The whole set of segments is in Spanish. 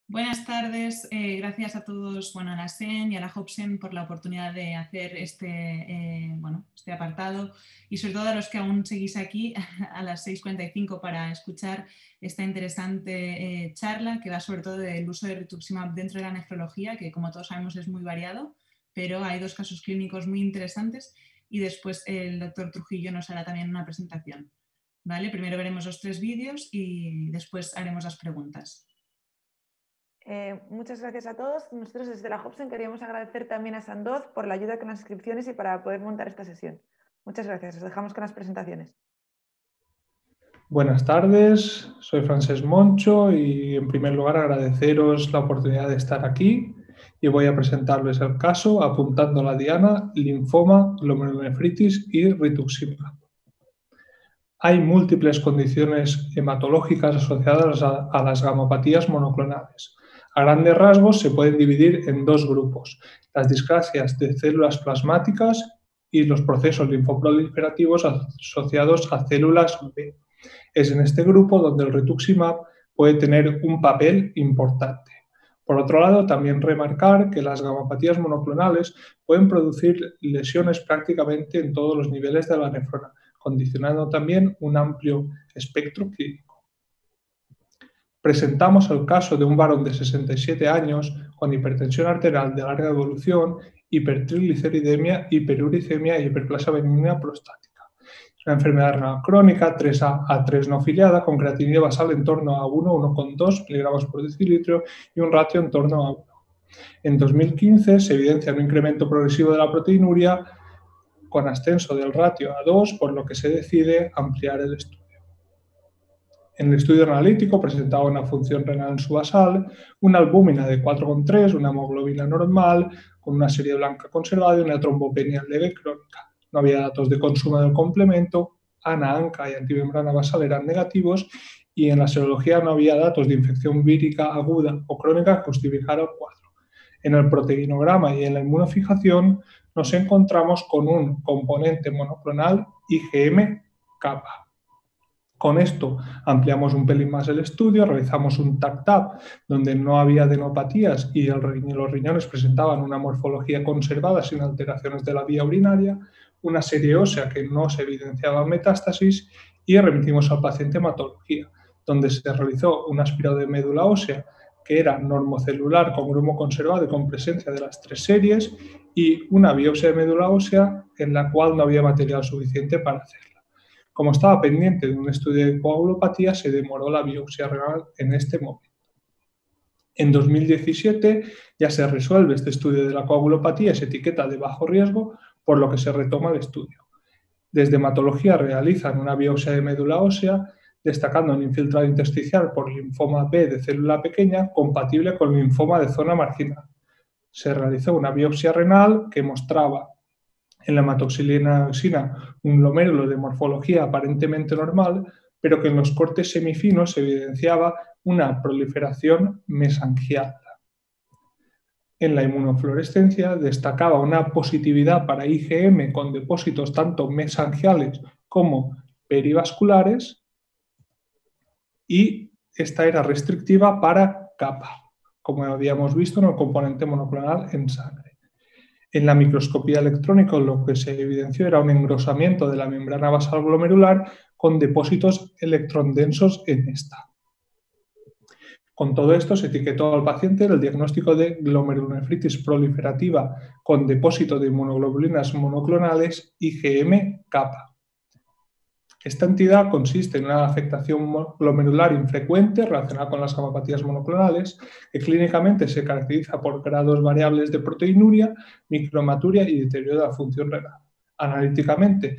Buenas tardes, gracias a todos, a la SEN y a la Hobson por la oportunidad de hacer este apartado y sobre todo a los que aún seguís aquí a las 6:45 para escuchar esta interesante charla que va sobre todo del uso de rituximab dentro de la nefrología, que como todos sabemos es muy variado, pero hay dos casos clínicos muy interesantes y después el doctor Trujillo nos hará también una presentación. ¿Vale? Primero veremos los 3 vídeos y después haremos las preguntas. Muchas gracias a todos. Nosotros desde la Hobson queríamos agradecer también a Sandoz por la ayuda con las inscripciones y para poder montar esta sesión. Muchas gracias. Os dejamos con las presentaciones. Buenas tardes, soy Francesc Moncho y en primer lugar agradeceros la oportunidad de estar aquí y voy a presentarles el caso apuntando la diana, linfoma, glomerulonefritis y rituximab. Hay múltiples condiciones hematológicas asociadas a las gamopatías monoclonales. A grandes rasgos se pueden dividir en dos grupos, las discrasias de células plasmáticas y los procesos linfoproliferativos asociados a células B. Es en este grupo donde el rituximab puede tener un papel importante. Por otro lado, también remarcar que las gamopatías monoclonales pueden producir lesiones prácticamente en todos los niveles de la nefrona, condicionando también un amplio espectro clínico. Presentamos el caso de un varón de 67 años con hipertensión arterial de larga evolución, hipertrigliceridemia, hiperuricemia y hiperplasia benigna prostática. Es una enfermedad renal crónica 3A3 no filiada con creatinina basal en torno a 1,2 miligramos por decilitro y un ratio en torno a 1. En 2015 se evidencia un incremento progresivo de la proteinuria con ascenso del ratio a 2, por lo que se decide ampliar el estudio. En el estudio analítico presentaba una función renal subasal, una albúmina de 4,3, una hemoglobina normal, con una serie blanca conservada y una trombopenia leve crónica. No había datos de consumo del complemento, ANA, ANCA y antimembrana basal eran negativos y en la serología no había datos de infección vírica aguda o crónica que justificara el cuadro. En el proteinograma y en la inmunofijación nos encontramos con un componente monoclonal IgM-kappa. Con esto ampliamos un pelín más el estudio, realizamos un TAC-TAP donde no había adenopatías y los riñones presentaban una morfología conservada sin alteraciones de la vía urinaria, una serie ósea que no se evidenciaba metástasis y remitimos al paciente a hematología, donde se realizó un aspirado de médula ósea que era normocelular con grumo conservado y con presencia de las 3 series y una biopsia de médula ósea en la cual no había material suficiente para hacerla. Como estaba pendiente de un estudio de coagulopatía, se demoró la biopsia renal en este momento. En 2017 ya se resuelve este estudio de la coagulopatía, se etiqueta de bajo riesgo, por lo que se retoma el estudio. Desde hematología realizan una biopsia de médula ósea, destacando un infiltrado intersticial por linfoma B de célula pequeña compatible con linfoma de zona marginal. Se realizó una biopsia renal que mostraba en la hematoxilina un glomérulo de morfología aparentemente normal, pero que en los cortes semifinos se evidenciaba una proliferación mesangial. En la inmunofluorescencia destacaba una positividad para IgM con depósitos tanto mesangiales como perivasculares y esta era restrictiva para kappa, como habíamos visto en el componente monoclonal en sangre. En la microscopía electrónica lo que se evidenció era un engrosamiento de la membrana basal glomerular con depósitos electrondensos en esta. Con todo esto se etiquetó al paciente el diagnóstico de glomerulonefritis proliferativa con depósito de inmunoglobulinas monoclonales IgM-kappa. Esta entidad consiste en una afectación glomerular infrecuente relacionada con las gamopatías monoclonales, que clínicamente se caracteriza por grados variables de proteinuria, microhematuria y deterioro de la función renal. Analíticamente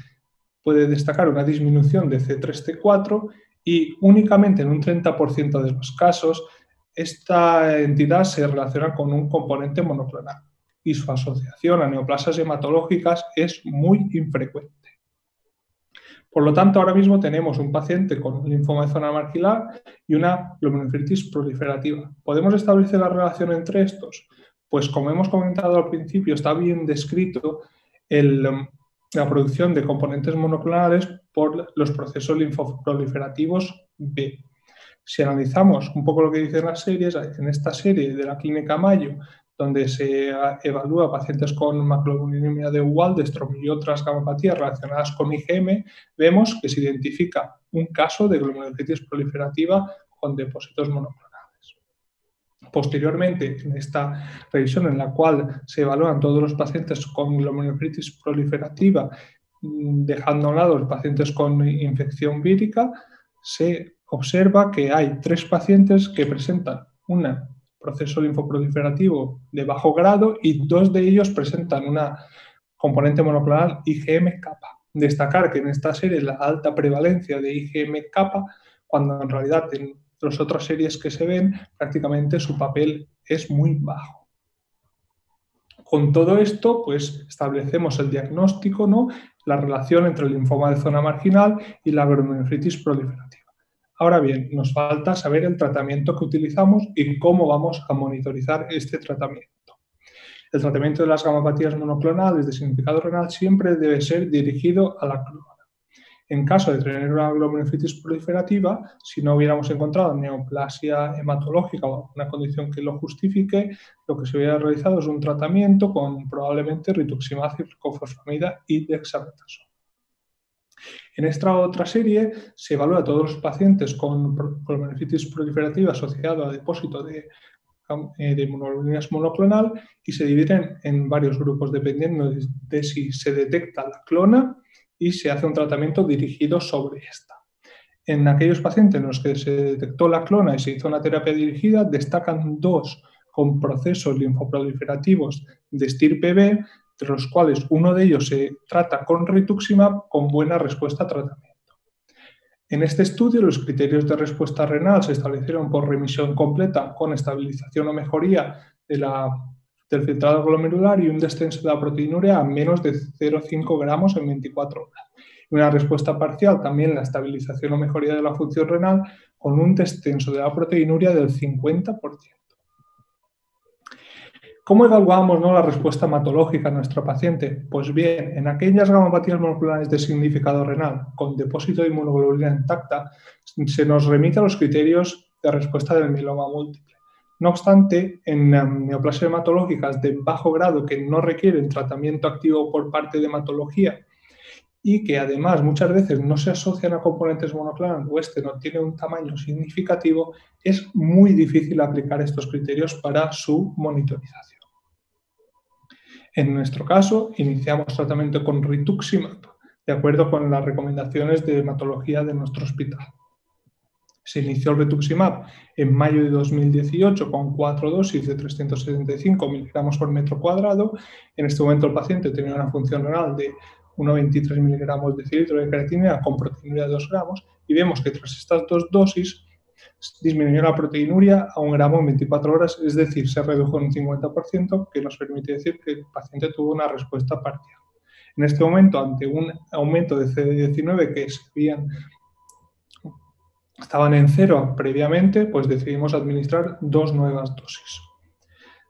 puede destacar una disminución de C3-C4 y únicamente en un 30% de los casos esta entidad se relaciona con un componente monoclonal y su asociación a neoplasias hematológicas es muy infrecuente. Por lo tanto, ahora mismo tenemos un paciente con un linfoma de zona marginal y una glomerulonefritis proliferativa. ¿Podemos establecer la relación entre estos? Pues como hemos comentado al principio, está bien descrito la producción de componentes monoclonales por los procesos linfoproliferativos B. Si analizamos un poco lo que dicen las series, en esta serie de la Clínica Mayo, donde se evalúa a pacientes con macroglobulinemia de Waldenström y otras gamopatías relacionadas con IgM, vemos que se identifica un caso de glomerulonefritis proliferativa con depósitos monoclonales. Posteriormente, en esta revisión en la cual se evalúan todos los pacientes con glomerulonefritis proliferativa, dejando a un lado los pacientes con infección vírica, se observa que hay 3 pacientes que presentan un proceso linfoproliferativo de bajo grado y 2 de ellos presentan una componente monoclonal IgM-kappa. Destacar que en esta serie la alta prevalencia de IgM-kappa, cuando en realidad en las otras series que se ven prácticamente su papel es muy bajo. Con todo esto, pues establecemos el diagnóstico, ¿no? La relación entre el linfoma de zona marginal y la glomerulonefritis proliferativa. Ahora bien, nos falta saber el tratamiento que utilizamos y cómo vamos a monitorizar este tratamiento. El tratamiento de las gamopatías monoclonales de significado renal siempre debe ser dirigido a la clona. En caso de tener una glomerulonefritis proliferativa, si no hubiéramos encontrado neoplasia hematológica o una condición que lo justifique, lo que se hubiera realizado es un tratamiento con probablemente rituximab, ciclofosfamida y dexametasona. En esta otra serie se evalúa a todos los pacientes con glomerulonefritis proliferativa asociada a depósito de inmunoglobulinas monoclonal y se dividen en varios grupos dependiendo de si se detecta la clona y se hace un tratamiento dirigido sobre esta. En aquellos pacientes en los que se detectó la clona y se hizo una terapia dirigida, destacan 2 con procesos linfoproliferativos de estirpe B, de los cuales uno de ellos se trata con rituximab con buena respuesta a tratamiento. En este estudio, los criterios de respuesta renal se establecieron por remisión completa con estabilización o mejoría del filtrado glomerular y un descenso de la proteinuria a menos de 0,5 gramos en 24 horas. Y una respuesta parcial, también la estabilización o mejoría de la función renal con un descenso de la proteinuria del 50%. ¿Cómo evaluamos, ¿no?, la respuesta hematológica a nuestro paciente? Pues bien, en aquellas gamopatías monoclonales de significado renal con depósito de inmunoglobulina intacta, se nos remite a los criterios de respuesta del mieloma múltiple. No obstante, en neoplasias hematológicas de bajo grado que no requieren tratamiento activo por parte de hematología y que además muchas veces no se asocian a componentes monoclonales o este no tiene un tamaño significativo, es muy difícil aplicar estos criterios para su monitorización. En nuestro caso, iniciamos tratamiento con rituximab, de acuerdo con las recomendaciones de hematología de nuestro hospital. Se inició el rituximab en mayo de 2018 con 4 dosis de 375 miligramos por metro cuadrado. En este momento el paciente tenía una función renal de 1,23 miligramos de decilitro de creatinina con proteinuria de 2 gramos y vemos que tras estas 2 dosis disminuyó la proteinuria a 1 gramo en 24 horas, es decir, se redujo en un 50%, que nos permite decir que el paciente tuvo una respuesta parcial. En este momento, ante un aumento de CD19 que estaban en 0 previamente, pues decidimos administrar 2 nuevas dosis.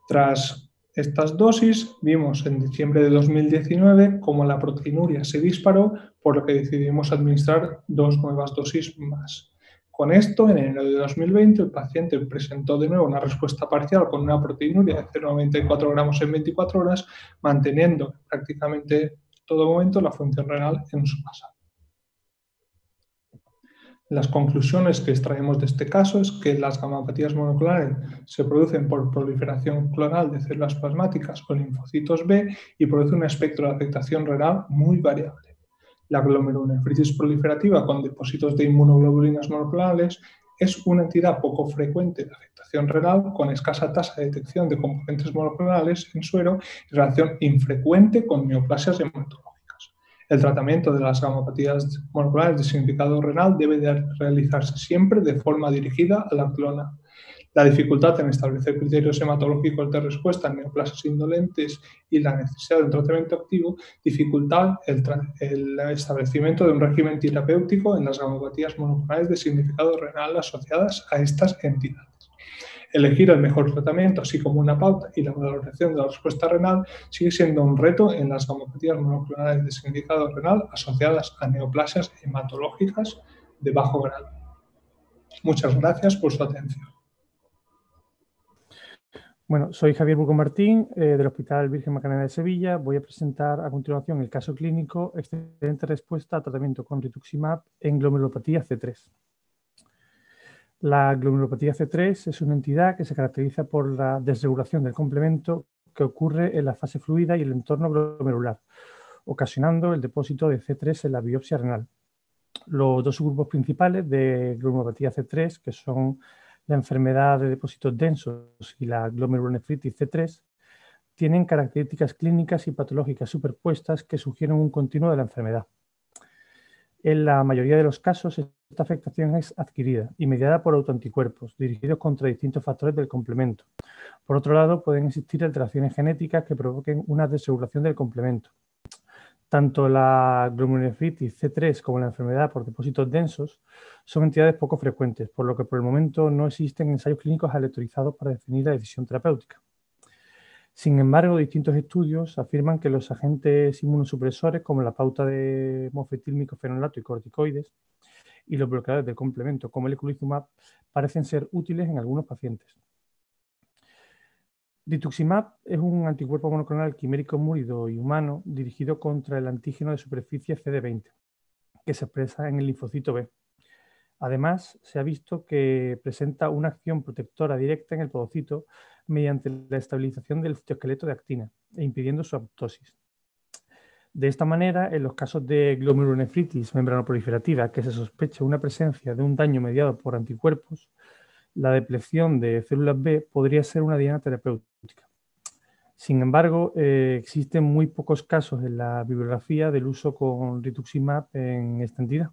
Tras estas dosis, vimos en diciembre de 2019 cómo la proteinuria se disparó, por lo que decidimos administrar 2 nuevas dosis más. Con esto, en enero de 2020, el paciente presentó de nuevo una respuesta parcial con una proteinuria de 0,94 gramos en 24 horas, manteniendo prácticamente todo momento la función renal en su pasado. Las conclusiones que extraemos de este caso es que las gamopatías monoclonales se producen por proliferación clonal de células plasmáticas o linfocitos B y producen un espectro de afectación renal muy variable. La glomerulonefritis proliferativa con depósitos de inmunoglobulinas monoclonales es una entidad poco frecuente de afectación renal con escasa tasa de detección de componentes monoclonales en suero y relación infrecuente con neoplasias hematológicas. El tratamiento de las gamopatías monoclonales de significado renal debe de realizarse siempre de forma dirigida a la clona. La dificultad en establecer criterios hematológicos de respuesta en neoplasias indolentes y la necesidad de un tratamiento activo dificultan el establecimiento de un régimen terapéutico en las gamopatías monoclonales de significado renal asociadas a estas entidades. Elegir el mejor tratamiento, así como una pauta y la valoración de la respuesta renal, sigue siendo un reto en las gamopatías monoclonales de significado renal asociadas a neoplasias hematológicas de bajo grado. Muchas gracias por su atención. Bueno, soy Javier Burgo Martín, del Hospital Virgen Macarena de Sevilla. Voy a presentar a continuación el caso clínico excelente respuesta a tratamiento con rituximab en glomerulopatía C3. La glomerulopatía C3 es una entidad que se caracteriza por la desregulación del complemento que ocurre en la fase fluida y el entorno glomerular, ocasionando el depósito de C3 en la biopsia renal. Los dos subgrupos principales de glomerulopatía C3, que son la enfermedad de depósitos densos y la glomerulonefritis C3, tienen características clínicas y patológicas superpuestas que sugieren un continuo de la enfermedad. En la mayoría de los casos, esta afectación es adquirida y mediada por autoanticuerpos dirigidos contra distintos factores del complemento. Por otro lado, pueden existir alteraciones genéticas que provoquen una desregulación del complemento. Tanto la glomerulonefritis C3 como la enfermedad por depósitos densos son entidades poco frecuentes, por lo que por el momento no existen ensayos clínicos aleatorizados para definir la decisión terapéutica. Sin embargo, distintos estudios afirman que los agentes inmunosupresores, como la pauta de mofetilmicofenolato y corticoides, y los bloqueadores del complemento, como el eculizumab, parecen ser útiles en algunos pacientes. Rituximab es un anticuerpo monoclonal quimérico múlido y humano dirigido contra el antígeno de superficie CD20, que se expresa en el linfocito B. Además, se ha visto que presenta una acción protectora directa en el podocito mediante la estabilización del citoesqueleto de actina e impidiendo su apoptosis. De esta manera, en los casos de glomerulonefritis membranoproliferativa que se sospecha una presencia de un daño mediado por anticuerpos, la depleción de células B podría ser una diana terapéutica. Sin embargo, existen muy pocos casos en la bibliografía del uso con rituximab en esta entidad.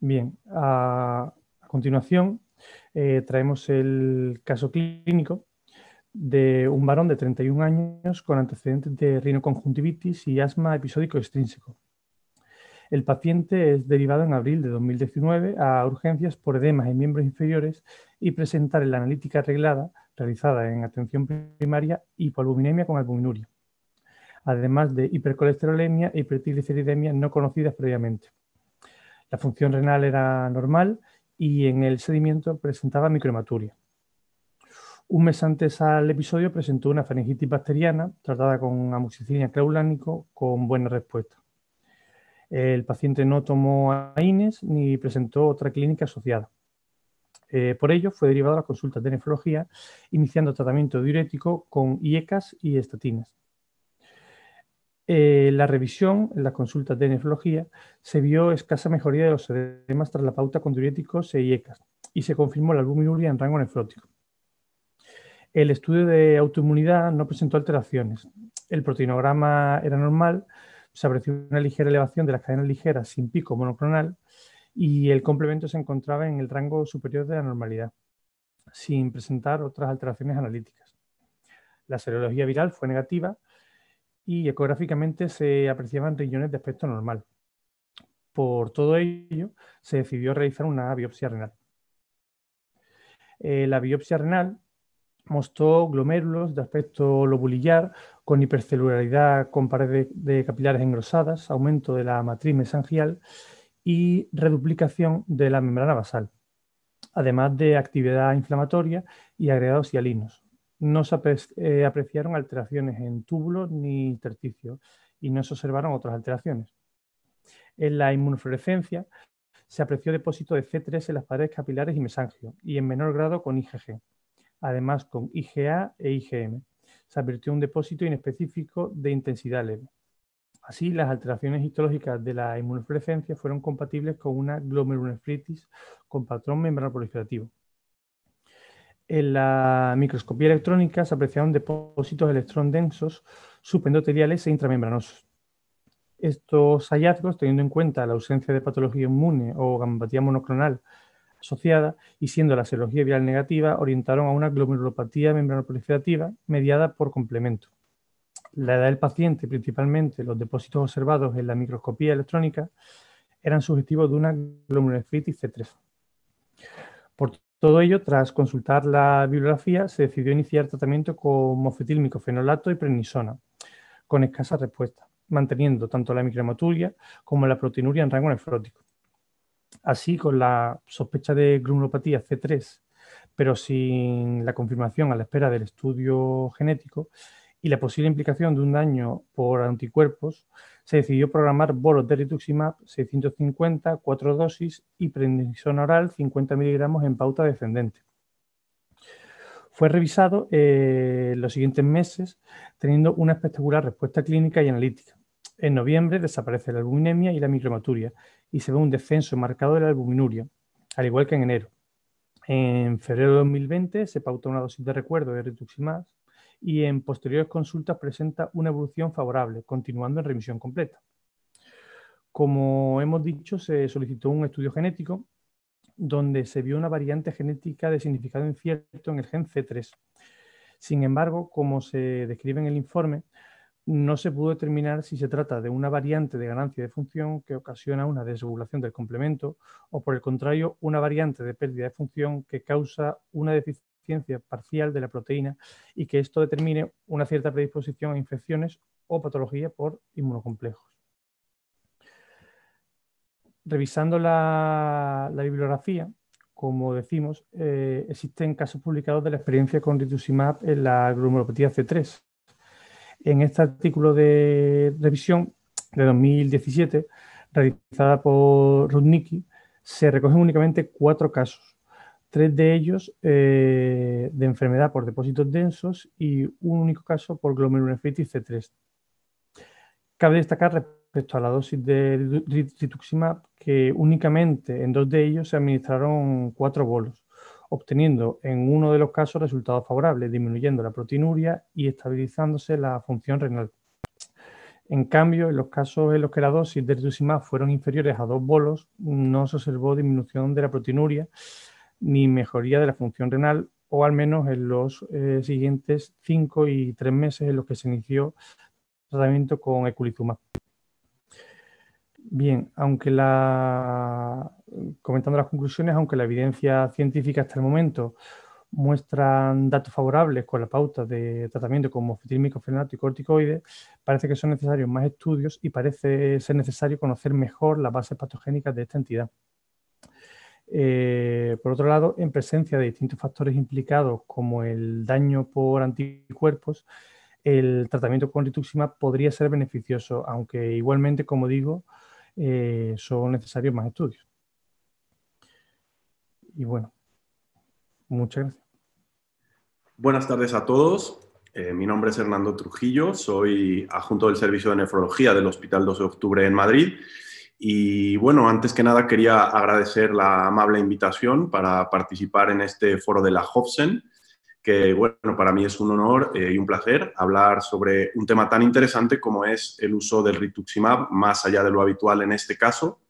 Bien, a continuación traemos el caso clínico de un varón de 31 años con antecedentes de rinoconjuntivitis y asma episódico extrínseco. El paciente es derivado en abril de 2019 a urgencias por edemas en miembros inferiores y presentar en la analítica arreglada realizada en atención primaria hipoalbuminemia con albuminuria, además de hipercolesterolemia e hipertrigliceridemia no conocidas previamente. La función renal era normal y en el sedimento presentaba microhematuria. Un mes antes al episodio presentó una faringitis bacteriana tratada con amoxicilina clavulánico con buena respuesta. El paciente no tomó AINES ni presentó otra clínica asociada. Por ello, fue derivado a las consultas de nefrología, iniciando tratamiento diurético con IECAS y estatinas. La revisión, en las consultas de nefrología, se vio escasa mejoría de los edemas tras la pauta con diuréticos e IECAS y se confirmó la albuminuria en rango nefrótico. El estudio de autoinmunidad no presentó alteraciones. El proteinograma era normal, se apreció una ligera elevación de las cadenas ligeras sin pico monoclonal y el complemento se encontraba en el rango superior de la normalidad, sin presentar otras alteraciones analíticas. La serología viral fue negativa y ecográficamente se apreciaban riñones de aspecto normal. Por todo ello, se decidió realizar una biopsia renal. La biopsia renal mostró glomérulos de aspecto lobulillar con hipercelularidad con paredes de capilares engrosadas, aumento de la matriz mesangial y reduplicación de la membrana basal, además de actividad inflamatoria y agregados hialinos. No se apreciaron alteraciones en túbulos ni intersticios y no se observaron otras alteraciones. En la inmunofluorescencia se apreció depósito de C3 en las paredes capilares y mesangio y en menor grado con IgG. Además, con IgA e IgM, se advirtió un depósito inespecífico de intensidad leve. Así, las alteraciones histológicas de la inmunofluorescencia fueron compatibles con una glomerulonefritis con patrón membranoproliferativo. En la microscopía electrónica se apreciaron depósitos de electrón densos subendoteliales e intramembranosos. Estos hallazgos, teniendo en cuenta la ausencia de patología inmune o gammopatía monoclonal asociada y siendo la serología viral negativa, orientaron a una glomerulopatía membranoproliferativa mediada por complemento. La edad del paciente, principalmente los depósitos observados en la microscopía electrónica, eran sugestivos de una glomerulonefritis C3. Por todo ello, tras consultar la bibliografía, se decidió iniciar tratamiento con mofetilmicofenolato y prednisona, con escasa respuesta, manteniendo tanto la microhematuria como la proteinuria en rango nefrótico. Así, con la sospecha de granulopatía C3, pero sin la confirmación a la espera del estudio genético y la posible implicación de un daño por anticuerpos, se decidió programar bolos de rituximab 650, 4 dosis y prednisona oral 50 miligramos en pauta descendente. Fue revisado los siguientes meses, teniendo una espectacular respuesta clínica y analítica. En noviembre desaparece la albuminemia y la micromaturia y se ve un descenso marcado de la albuminuria, al igual que en enero. En febrero de 2020 se pautó una dosis de recuerdo de rituximab y en posteriores consultas presenta una evolución favorable, continuando en remisión completa. Como hemos dicho, se solicitó un estudio genético donde se vio una variante genética de significado incierto en el gen C3. Sin embargo, como se describe en el informe, no se pudo determinar si se trata de una variante de ganancia de función que ocasiona una desregulación del complemento o, por el contrario, una variante de pérdida de función que causa una deficiencia parcial de la proteína y que esto determine una cierta predisposición a infecciones o patología por inmunocomplejos. Revisando la bibliografía, como decimos, existen casos publicados de la experiencia con rituximab en la glomerulopatía C3. En este artículo de revisión de 2017, realizada por Rudnicki, se recogen únicamente 4 casos, 3 de ellos de enfermedad por depósitos densos y un único caso por glomerulonefritis C3. Cabe destacar respecto a la dosis de rituximab que únicamente en 2 de ellos se administraron 4 bolos, obteniendo en uno de los casos resultados favorables, disminuyendo la proteinuria y estabilizándose la función renal. En cambio, en los casos en los que la dosis de rituximab fueron inferiores a 2 bolos, no se observó disminución de la proteinuria ni mejoría de la función renal, o al menos en los siguientes 5 y 3 meses en los que se inició tratamiento con eculizumab. Bien, comentando las conclusiones, aunque la evidencia científica hasta el momento muestran datos favorables con la pauta de tratamiento con mofetil-miclofenato y corticoides, parece que son necesarios más estudios y parece ser necesario conocer mejor las bases patogénicas de esta entidad. Por otro lado, en presencia de distintos factores implicados como el daño por anticuerpos, el tratamiento con rituximab podría ser beneficioso, aunque igualmente, como digo, son necesarios más estudios. Y bueno, muchas gracias. Buenas tardes a todos. Mi nombre es Hernando Trujillo, soy adjunto del Servicio de Nefrología del Hospital 12 de Octubre en Madrid. Y bueno, antes que nada quería agradecer la amable invitación para participar en este foro de la HOFSEN, que bueno, para mí es un honor y un placer hablar sobre un tema tan interesante como es el uso del rituximab, más allá de lo habitual en este caso.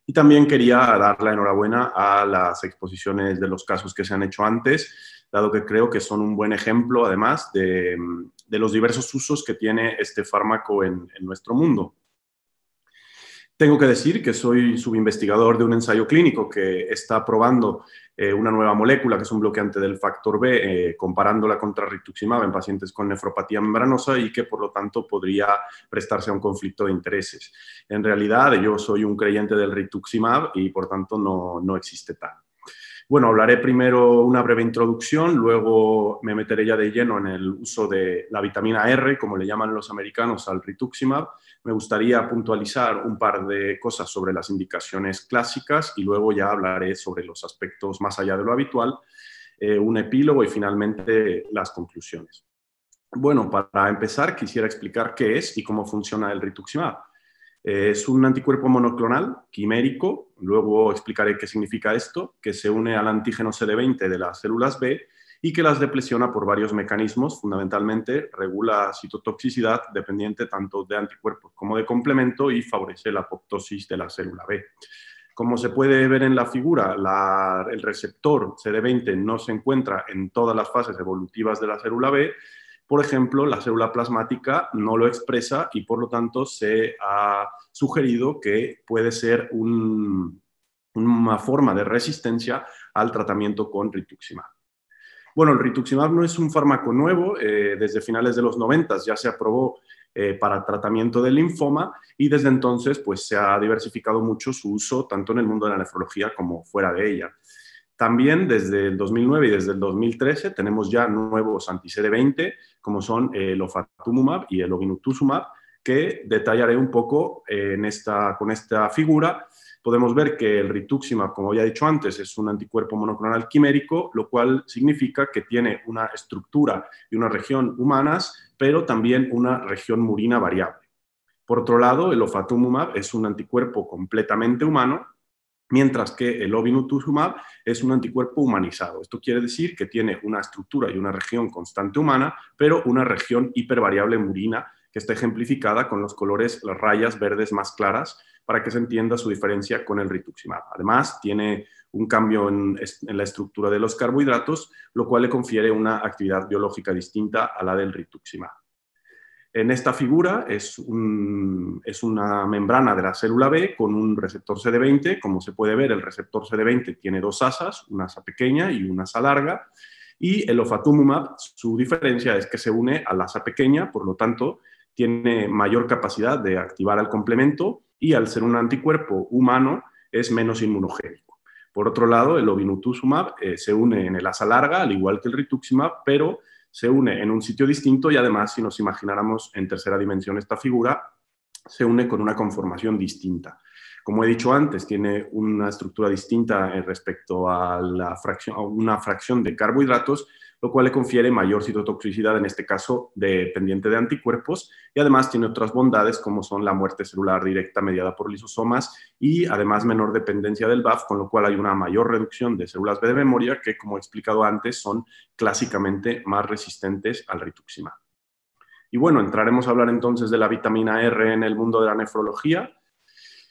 Y también quería dar la enhorabuena a las exposiciones de los casos que se han hecho antes, dado que creo que son un buen ejemplo, además, de los diversos usos que tiene este fármaco en nuestro mundo. Tengo que decir que soy subinvestigador de un ensayo clínico que está probando una nueva molécula que es un bloqueante del factor B, comparándola contra rituximab en pacientes con nefropatía membranosa y que por lo tanto podría prestarse a un conflicto de intereses. En realidad yo soy un creyente del rituximab y por tanto no existe tal. Bueno, hablaré primero una breve introducción, luego me meteré ya de lleno en el uso de la vitamina R, como le llaman los americanos al rituximab. Me gustaría puntualizar un par de cosas sobre las indicaciones clásicas y luego ya hablaré sobre los aspectos más allá de lo habitual, un epílogo y finalmente las conclusiones. Bueno, para empezar quisiera explicar qué es y cómo funciona el rituximab. Es un anticuerpo monoclonal quimérico, luego explicaré qué significa esto, que se une al antígeno CD20 de las células B y que las depresiona por varios mecanismos, fundamentalmente regula citotoxicidad dependiente tanto de anticuerpos como de complemento y favorece la apoptosis de la célula B. Como se puede ver en la figura, el receptor CD20 no se encuentra en todas las fases evolutivas de la célula B. Por ejemplo, la célula plasmática no lo expresa y por lo tanto se ha sugerido que puede ser una forma de resistencia al tratamiento con rituximab. Bueno, el rituximab no es un fármaco nuevo, desde finales de los 90 ya se aprobó para tratamiento del linfoma, y desde entonces pues, se ha diversificado mucho su uso tanto en el mundo de la nefrología como fuera de ella. También desde el 2009 y desde el 2013 tenemos ya nuevos anti-CD20 como son el ofatumumab y el obinutuzumab, que detallaré un poco con esta figura. Podemos ver que el rituximab, como ya he dicho antes, es un anticuerpo monoclonal quimérico, lo cual significa que tiene una estructura y una región humanas, pero también una región murina variable. Por otro lado, el ofatumumab es un anticuerpo completamente humano, mientras que el obinutuzumab es un anticuerpo humanizado. Esto quiere decir que tiene una estructura y una región constante humana, pero una región hipervariable murina, que está ejemplificada con los colores, las rayas verdes más claras, para que se entienda su diferencia con el rituximab. Además, tiene un cambio en la estructura de los carbohidratos, lo cual le confiere una actividad biológica distinta a la del rituximab. En esta figura es una membrana de la célula B con un receptor CD20. Como se puede ver, el receptor CD20 tiene dos asas, una asa pequeña y una asa larga, y el ofatumumab, su diferencia es que se une a la asa pequeña, por lo tanto, tiene mayor capacidad de activar al complemento y al ser un anticuerpo humano es menos inmunogénico. Por otro lado, el obinutuzumab se une en el asa larga, al igual que el rituximab, pero se une en un sitio distinto y además, si nos imagináramos en tercera dimensión esta figura, se une con una conformación distinta. Como he dicho antes, tiene una estructura distinta respecto a una fracción de carbohidratos, lo cual le confiere mayor citotoxicidad, en este caso dependiente de anticuerpos, y además tiene otras bondades como son la muerte celular directa mediada por lisosomas y además menor dependencia del BAF, con lo cual hay una mayor reducción de células B de memoria que, como he explicado antes, son clásicamente más resistentes al rituximab. Y bueno, entraremos a hablar entonces de la vitamina R en el mundo de la nefrología.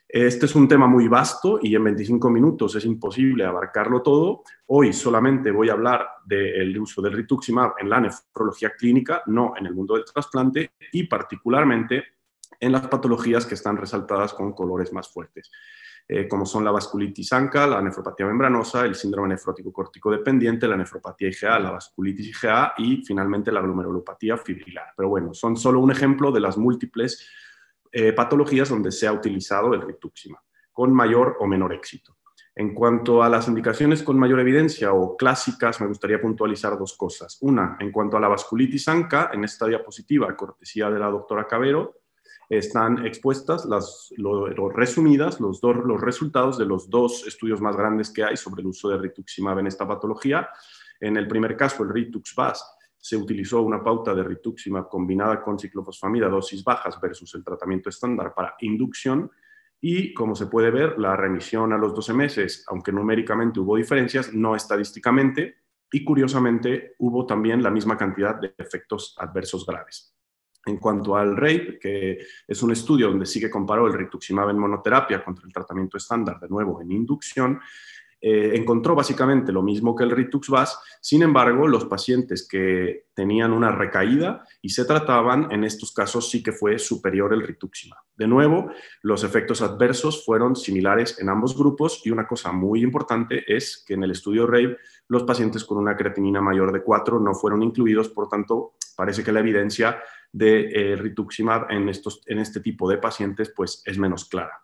Este es un tema muy vasto y en 25 minutos es imposible abarcarlo todo. Hoy solamente voy a hablar del uso del rituximab en la nefrología clínica, no en el mundo del trasplante, y particularmente en las patologías que están resaltadas con colores más fuertes, como son la vasculitis ANCA, la nefropatía membranosa, el síndrome nefrótico córtico dependiente, la nefropatía IgA, la vasculitis IgA y finalmente la glomerulopatía fibrilar. Pero bueno, son solo un ejemplo de las múltiples patologías donde se ha utilizado el rituximab, con mayor o menor éxito. En cuanto a las indicaciones con mayor evidencia o clásicas, me gustaría puntualizar dos cosas. Una, en cuanto a la vasculitis ANCA, en esta diapositiva, cortesía de la doctora Cabero, están expuestas resumidas los resultados de los dos estudios más grandes que hay sobre el uso de rituximab en esta patología. En el primer caso, el RITUXVAS, se utilizó una pauta de rituximab combinada con ciclofosfamida a dosis bajas versus el tratamiento estándar para inducción, y como se puede ver, la remisión a los 12 meses, aunque numéricamente hubo diferencias, no estadísticamente, y curiosamente hubo también la misma cantidad de efectos adversos graves. En cuanto al RAPE, que es un estudio donde sí que comparó el rituximab en monoterapia contra el tratamiento estándar, de nuevo en inducción, encontró básicamente lo mismo que el RITUXVAS. Sin embargo, los pacientes que tenían una recaída y se trataban, en estos casos sí que fue superior el rituximab. De nuevo, los efectos adversos fueron similares en ambos grupos, y una cosa muy importante es que en el estudio RAPE los pacientes con una creatinina mayor de 4 no fueron incluidos. Por tanto, parece que la evidencia de rituximab en este tipo de pacientes pues, es menos clara.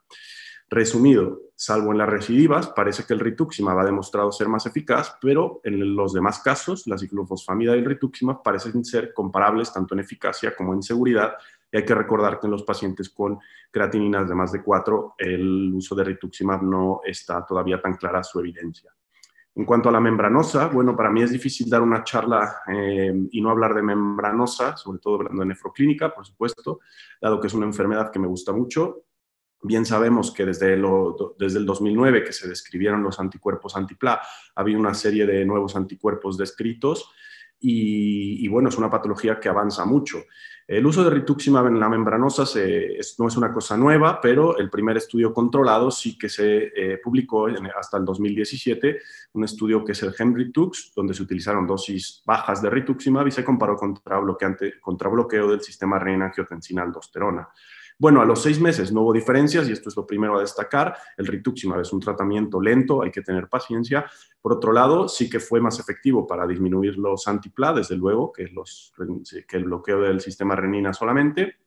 Resumido, salvo en las recidivas, parece que el rituximab ha demostrado ser más eficaz, pero en los demás casos, la ciclofosfamida y el rituximab parecen ser comparables tanto en eficacia como en seguridad, y hay que recordar que en los pacientes con creatininas de más de 4, el uso de rituximab no está todavía tan clara su evidencia. En cuanto a la membranosa, bueno, para mí es difícil dar una charla y no hablar de membranosa, sobre todo hablando de nefroclínica, por supuesto, dado que es una enfermedad que me gusta mucho. Bien sabemos que desde el 2009, que se describieron los anticuerpos anti-PLA, ha habido una serie de nuevos anticuerpos descritos y bueno, es una patología que avanza mucho. El uso de rituximab en la membranosa no es una cosa nueva, pero el primer estudio controlado sí que se publicó hasta el 2017, un estudio que es el GEM-RITUX, donde se utilizaron dosis bajas de rituximab y se comparó contra bloqueo del sistema renina-angiotensina-aldosterona. Bueno, a los 6 meses no hubo diferencias, y esto es lo primero a destacar. El rituximab es un tratamiento lento, hay que tener paciencia. Por otro lado, sí que fue más efectivo para disminuir los anti-PLA, desde luego, que el bloqueo del sistema renina solamente.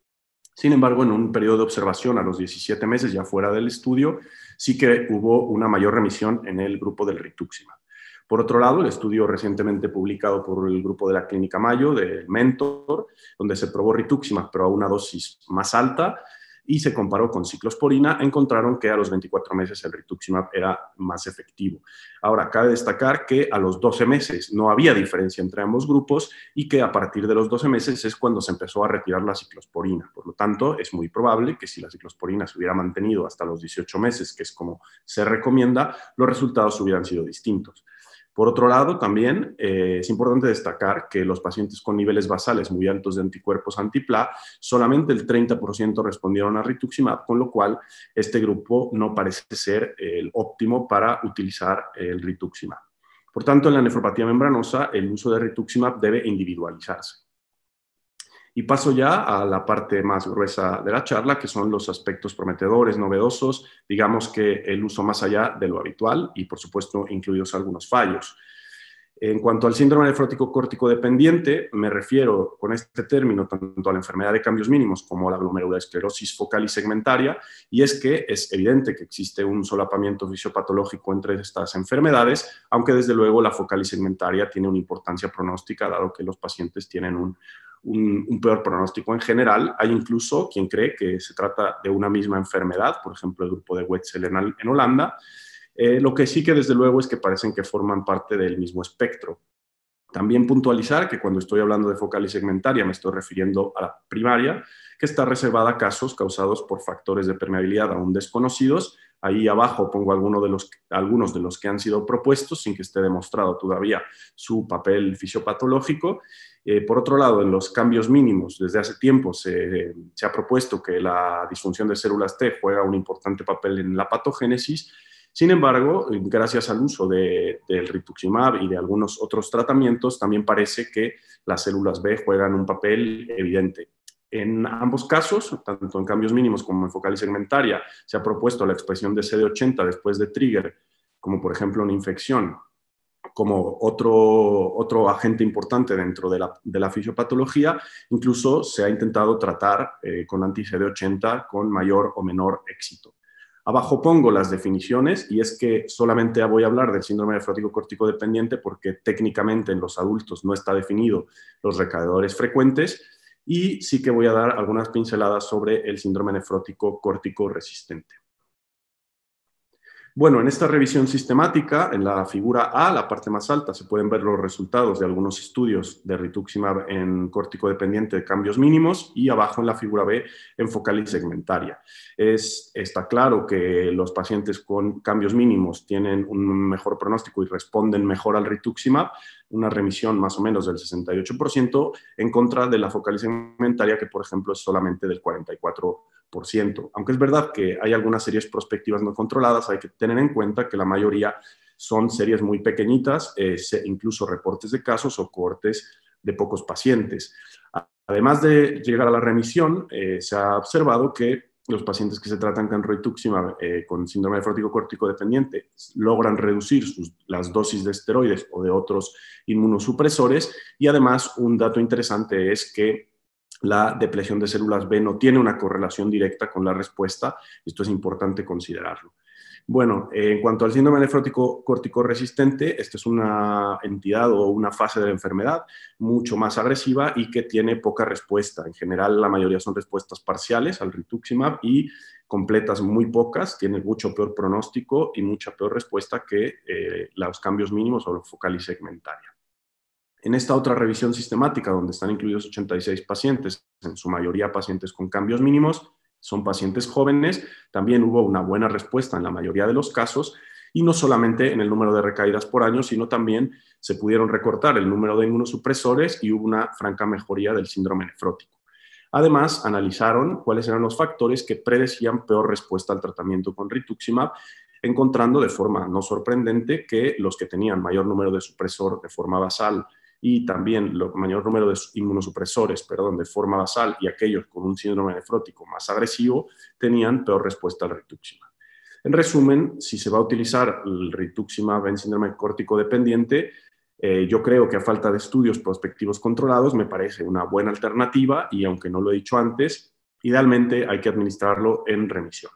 Sin embargo, en un periodo de observación a los 17 meses, ya fuera del estudio, sí que hubo una mayor remisión en el grupo del rituximab. Por otro lado, el estudio recientemente publicado por el grupo de la Clínica Mayo, del Mentor, donde se probó rituximab, pero a una dosis más alta, y se comparó con ciclosporina, encontraron que a los 24 meses el rituximab era más efectivo. Ahora, cabe destacar que a los 12 meses no había diferencia entre ambos grupos y que a partir de los 12 meses es cuando se empezó a retirar la ciclosporina. Por lo tanto, es muy probable que si la ciclosporina se hubiera mantenido hasta los 18 meses, que es como se recomienda, los resultados hubieran sido distintos. Por otro lado, también es importante destacar que los pacientes con niveles basales muy altos de anticuerpos anti-PLA, solamente el 30% respondieron a rituximab, con lo cual este grupo no parece ser el óptimo para utilizar el rituximab. Por tanto, en la nefropatía membranosa, el uso de rituximab debe individualizarse. Y paso ya a la parte más gruesa de la charla, que son los aspectos prometedores, novedosos, digamos que el uso más allá de lo habitual y, por supuesto, incluidos algunos fallos. En cuanto al síndrome nefrótico córtico dependiente, me refiero con este término tanto a la enfermedad de cambios mínimos como a la glomerulosclerosis focal y segmentaria, y es que es evidente que existe un solapamiento fisiopatológico entre estas enfermedades, aunque desde luego la focal y segmentaria tiene una importancia pronóstica, dado que los pacientes tienen un peor pronóstico en general. Hay incluso quien cree que se trata de una misma enfermedad, por ejemplo, el grupo de Wetzel en Holanda. Lo que sí que desde luego es que parecen que forman parte del mismo espectro. También puntualizar que cuando estoy hablando de focal y segmentaria me estoy refiriendo a la primaria, que está reservada a casos causados por factores de permeabilidad aún desconocidos. Ahí abajo pongo algunos de los que han sido propuestos sin que esté demostrado todavía su papel fisiopatológico. Por otro lado, en los cambios mínimos, desde hace tiempo se ha propuesto que la disfunción de células T juega un importante papel en la patogénesis. Sin embargo, gracias al uso del rituximab y de algunos otros tratamientos, también parece que las células B juegan un papel evidente. En ambos casos, tanto en cambios mínimos como en focal y segmentaria, se ha propuesto la expresión de CD80 después de trigger, como por ejemplo una infección, como otro agente importante dentro de la fisiopatología. Incluso se ha intentado tratar con anti-CD80 con mayor o menor éxito. Abajo pongo las definiciones, y es que solamente voy a hablar del síndrome nefrótico córtico dependiente porque técnicamente en los adultos no está definido los recaedores frecuentes, y sí que voy a dar algunas pinceladas sobre el síndrome nefrótico córtico resistente. Bueno, en esta revisión sistemática, en la figura A, la parte más alta, se pueden ver los resultados de algunos estudios de rituximab en córtico dependiente de cambios mínimos, y abajo en la figura B, en focal y segmentaria. Está claro que los pacientes con cambios mínimos tienen un mejor pronóstico y responden mejor al rituximab, una remisión más o menos del 68%, en contra de la focal y segmentaria, que por ejemplo es solamente del 44%. Aunque es verdad que hay algunas series prospectivas no controladas, hay que tener en cuenta que la mayoría son series muy pequeñitas, incluso reportes de casos o cohortes de pocos pacientes. Además de llegar a la remisión, se ha observado que los pacientes que se tratan con rituximab con síndrome nefrótico córtico dependiente logran reducir las dosis de esteroides o de otros inmunosupresores, y además un dato interesante es que la depleción de células B no tiene una correlación directa con la respuesta. Esto es importante considerarlo. Bueno, en cuanto al síndrome nefrótico córtico resistente, esta es una entidad o una fase de la enfermedad mucho más agresiva y que tiene poca respuesta. En general, la mayoría son respuestas parciales al rituximab y completas muy pocas. Tiene mucho peor pronóstico y mucha peor respuesta que los cambios mínimos o focal y segmentaria. En esta otra revisión sistemática, donde están incluidos 86 pacientes, en su mayoría pacientes con cambios mínimos, son pacientes jóvenes, también hubo una buena respuesta en la mayoría de los casos, y no solamente en el número de recaídas por año, sino también se pudieron recortar el número de inmunosupresores y hubo una franca mejoría del síndrome nefrótico. Además, analizaron cuáles eran los factores que predecían peor respuesta al tratamiento con rituximab, encontrando de forma no sorprendente que los que tenían mayor número de supresor de forma basal y también el mayor número de inmunosupresores, de forma basal, y aquellos con un síndrome nefrótico más agresivo tenían peor respuesta al rituximab. En resumen, si se va a utilizar el rituximab en síndrome córtico dependiente, yo creo que a falta de estudios prospectivos controlados me parece una buena alternativa, y aunque no lo he dicho antes, Idealmente hay que administrarlo en remisión.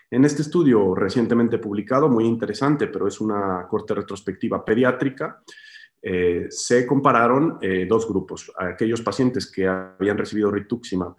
En este estudio recientemente publicado, muy interesante, pero es una corte retrospectiva pediátrica, se compararon dos grupos, aquellos pacientes que habían recibido rituximab,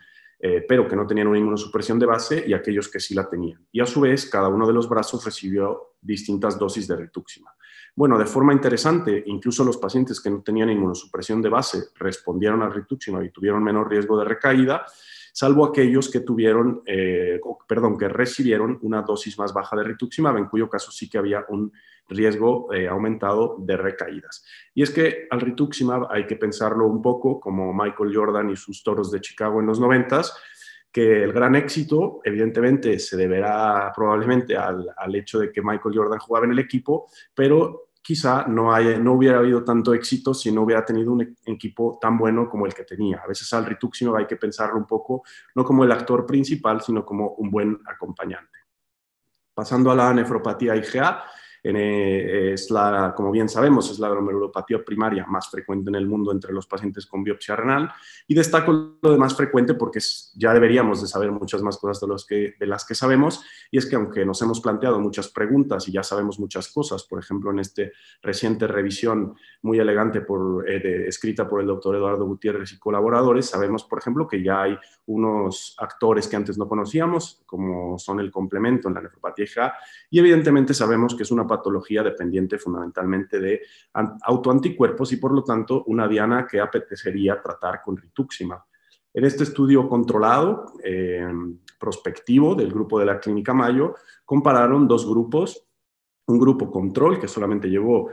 pero que no tenían una inmunosupresión de base, y aquellos que sí la tenían. Y a su vez, cada uno de los brazos recibió distintas dosis de rituximab. Bueno, de forma interesante, incluso los pacientes que no tenían inmunosupresión de base respondieron al rituximab y tuvieron menor riesgo de recaída, salvo aquellos que que recibieron una dosis más baja de rituximab, en cuyo caso sí que había un riesgo aumentado de recaídas. Y es que al rituximab hay que pensarlo un poco como Michael Jordan y sus Toros de Chicago en los 90s, que el gran éxito evidentemente se deberá probablemente al hecho de que Michael Jordan jugaba en el equipo, pero quizá no hubiera habido tanto éxito si no hubiera tenido un equipo tan bueno como el que tenía. A veces al rituximab hay que pensarlo un poco, no como el actor principal, sino como un buen acompañante. Pasando a la nefropatía IgA, como bien sabemos, es la glomerulopatía primaria más frecuente en el mundo entre los pacientes con biopsia renal, y destaco lo de más frecuente porque ya deberíamos de saber muchas más cosas de las que sabemos, y es que aunque nos hemos planteado muchas preguntas y ya sabemos muchas cosas, por ejemplo en esta reciente revisión muy elegante escrita por el doctor Eduardo Gutiérrez y colaboradores, sabemos por ejemplo que ya hay unos actores que antes no conocíamos, como son el complemento en la nefropatía IgA, y evidentemente sabemos que es una patología dependiente fundamentalmente de autoanticuerpos y por lo tanto una diana que apetecería tratar con rituximab. En este estudio controlado, prospectivo del grupo de la Clínica Mayo, compararon dos grupos. Un grupo control que solamente llevó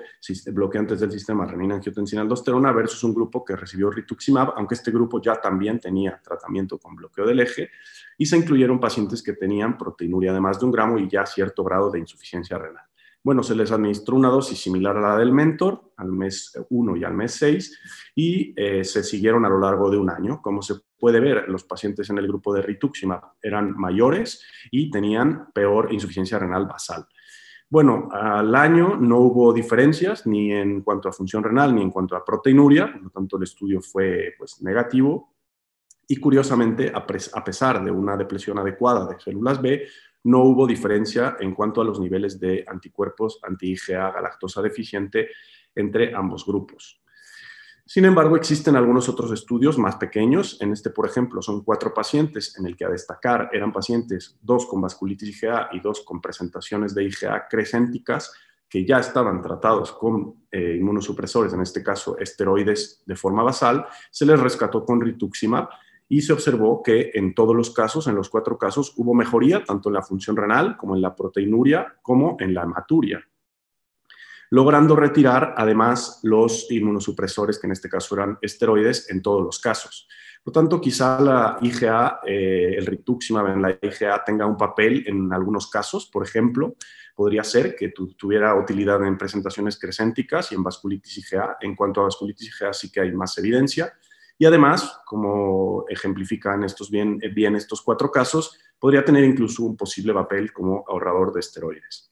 bloqueantes del sistema renina-angiotensina-aldosterona versus un grupo que recibió rituximab, aunque este grupo ya también tenía tratamiento con bloqueo del eje, y se incluyeron pacientes que tenían proteinuria de más de 1 gramo y ya cierto grado de insuficiencia renal. Bueno, se les administró una dosis similar a la del Mentor al mes 1 y al mes 6 y se siguieron a lo largo de 1 año. Como se puede ver, los pacientes en el grupo de rituximab eran mayores y tenían peor insuficiencia renal basal. Bueno, al año no hubo diferencias ni en cuanto a función renal ni en cuanto a proteinuria, por lo tanto el estudio fue negativo y curiosamente, a pesar de una depresión adecuada de células B, no hubo diferencia en cuanto a los niveles de anticuerpos anti-IgA galactosa deficiente entre ambos grupos. Sin embargo, existen algunos otros estudios más pequeños. En este, por ejemplo, son 4 pacientes en el que a destacar eran pacientes 2 con vasculitis IgA y 2 con presentaciones de IgA crescénticas que ya estaban tratados con inmunosupresores, en este caso esteroides de forma basal. Se les rescató con rituximab y se observó que en todos los casos, en los 4 casos, hubo mejoría tanto en la función renal como en la proteinuria como en la hematuria, logrando retirar además los inmunosupresores, que en este caso eran esteroides, en todos los casos. Por lo tanto, quizá la IgA, el rituximab en la IgA tenga un papel en algunos casos. Por ejemplo, podría ser que tuviera utilidad en presentaciones crescénticas y en vasculitis IgA. En cuanto a vasculitis IgA sí que hay más evidencia. Y además, como ejemplifican bien estos 4 casos, podría tener incluso un posible papel como ahorrador de esteroides.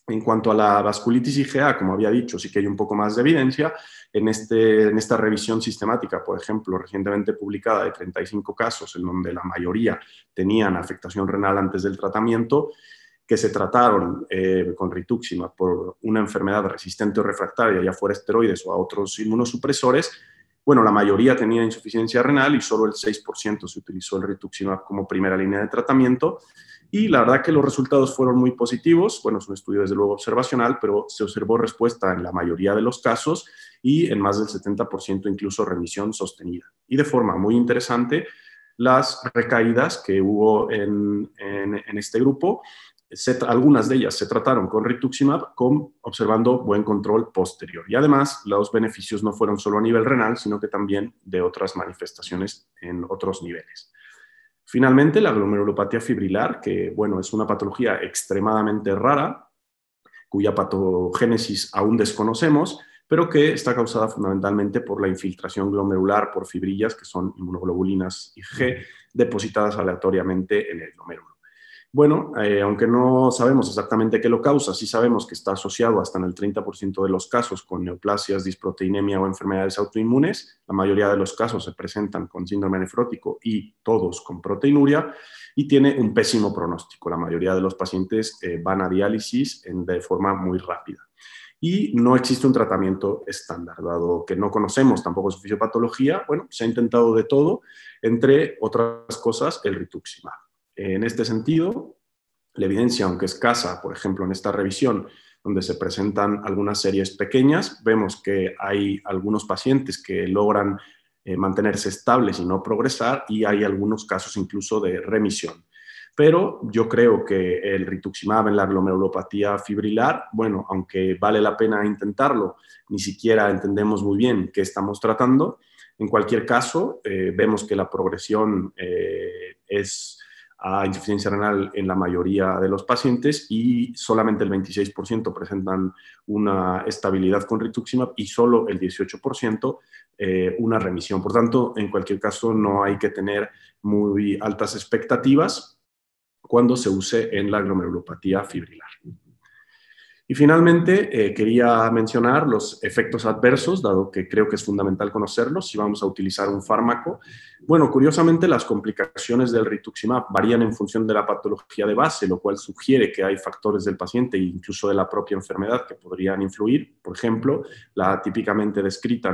En cuanto a la vasculitis IgA, como había dicho, sí que hay un poco más de evidencia. En esta revisión sistemática, por ejemplo, recientemente publicada de 35 casos, en donde la mayoría tenían afectación renal antes del tratamiento, que se trataron con rituximab por una enfermedad resistente o refractaria, ya fuera esteroides o a otros inmunosupresores, bueno, la mayoría tenía insuficiencia renal y solo el 6% se utilizó el rituximab como primera línea de tratamiento. Y la verdad que los resultados fueron muy positivos. Bueno, es un estudio desde luego observacional, pero se observó respuesta en la mayoría de los casos y en más del 70% incluso remisión sostenida. Y de forma muy interesante, las recaídas que hubo en este grupo, algunas de ellas se trataron con rituximab observando buen control posterior. Y además, los beneficios no fueron solo a nivel renal, sino que también de otras manifestaciones en otros niveles. Finalmente, la glomerulopatía fibrilar, que bueno, es una patología extremadamente rara, cuya patogénesis aún desconocemos, pero que está causada fundamentalmente por la infiltración glomerular por fibrillas, que son inmunoglobulinas IgG, depositadas aleatoriamente en el glomérulo. Bueno, aunque no sabemos exactamente qué lo causa, sí sabemos que está asociado hasta en el 30% de los casos con neoplasias, disproteinemia o enfermedades autoinmunes. La mayoría de los casos se presentan con síndrome nefrótico y todos con proteinuria, y tiene un pésimo pronóstico. La mayoría de los pacientes van a diálisis de forma muy rápida. Y no existe un tratamiento estándar, dado que no conocemos tampoco su fisiopatología. Bueno, se ha intentado de todo, entre otras cosas, el rituximab. En este sentido, la evidencia, aunque escasa, por ejemplo, en esta revisión, donde se presentan algunas series pequeñas, vemos que hay algunos pacientes que logran mantenerse estables y no progresar, y hay algunos casos incluso de remisión. Pero yo creo que el rituximab en la glomerulopatía fibrilar, bueno, aunque vale la pena intentarlo, ni siquiera entendemos muy bien qué estamos tratando. En cualquier caso, vemos que la progresión es a insuficiencia renal en la mayoría de los pacientes, y solamente el 26% presentan una estabilidad con rituximab y solo el 18% una remisión. Por tanto, en cualquier caso, no hay que tener muy altas expectativas cuando se use en la glomerulopatía fibrilar. Y finalmente, quería mencionar los efectos adversos, dado que creo que es fundamental conocerlos si vamos a utilizar un fármaco. Bueno, curiosamente, las complicaciones del rituximab varían en función de la patología de base, lo cual sugiere que hay factores del paciente e incluso de la propia enfermedad que podrían influir. Por ejemplo, la típicamente descrita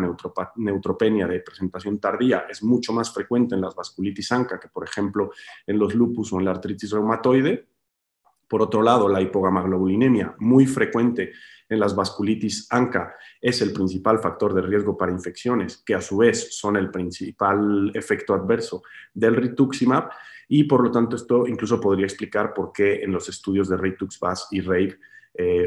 neutropenia de presentación tardía es mucho más frecuente en las vasculitis ANCA que, por ejemplo, en los lupus o en la artritis reumatoide. Por otro lado, la hipogamaglobulinemia, muy frecuente en las vasculitis ANCA, es el principal factor de riesgo para infecciones, que a su vez son el principal efecto adverso del rituximab, y por lo tanto esto incluso podría explicar por qué en los estudios de RITUXVAS y RAVE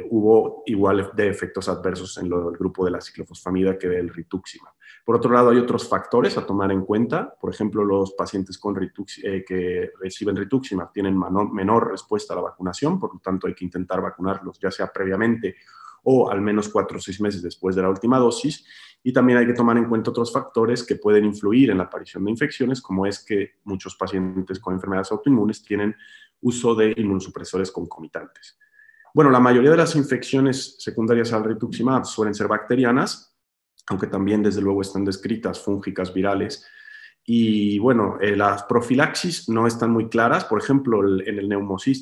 hubo igual de efectos adversos en el grupo de la ciclofosfamida que del rituximab. Por otro lado, hay otros factores a tomar en cuenta. Por ejemplo, los pacientes con que reciben rituximab tienen menor respuesta a la vacunación, por lo tanto hay que intentar vacunarlos ya sea previamente o al menos 4 o 6 meses después de la última dosis. Y también hay que tomar en cuenta otros factores que pueden influir en la aparición de infecciones, como es que muchos pacientes con enfermedades autoinmunes tienen uso de inmunosupresores concomitantes. Bueno, la mayoría de las infecciones secundarias al rituximab suelen ser bacterianas, aunque también desde luego están descritas fúngicas, virales. Y bueno, las profilaxis no están muy claras. Por ejemplo,